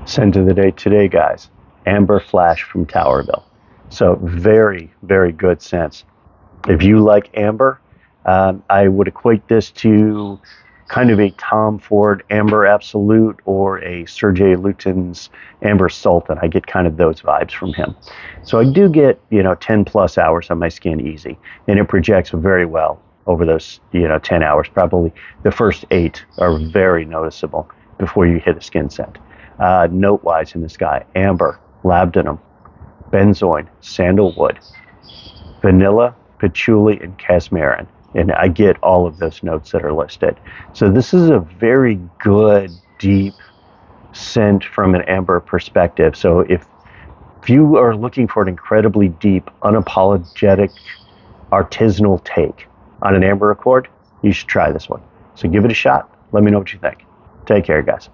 Scent of the day today, guys. Amber Flash from Towerville. So very, very good scents. If you like amber, I would equate this to kind of a Tom Ford Amber Absolute or a Sergei Lutin's Amber Sultan. I get kind of those vibes from him. So I do get, 10 plus hours on my skin easy, and it projects very well over those, 10 hours. Probably the first 8 are very noticeable before you hit a skin scent. Note-wise in this guy, amber, labdanum, benzoin, sandalwood, vanilla, patchouli, and casmarin. And I get all of those notes that are listed. So this is a very good, deep scent from an amber perspective. So if you are looking for an incredibly deep, unapologetic, artisanal take on an amber accord, you should try this one. So give it a shot. Let me know what you think. Take care, guys.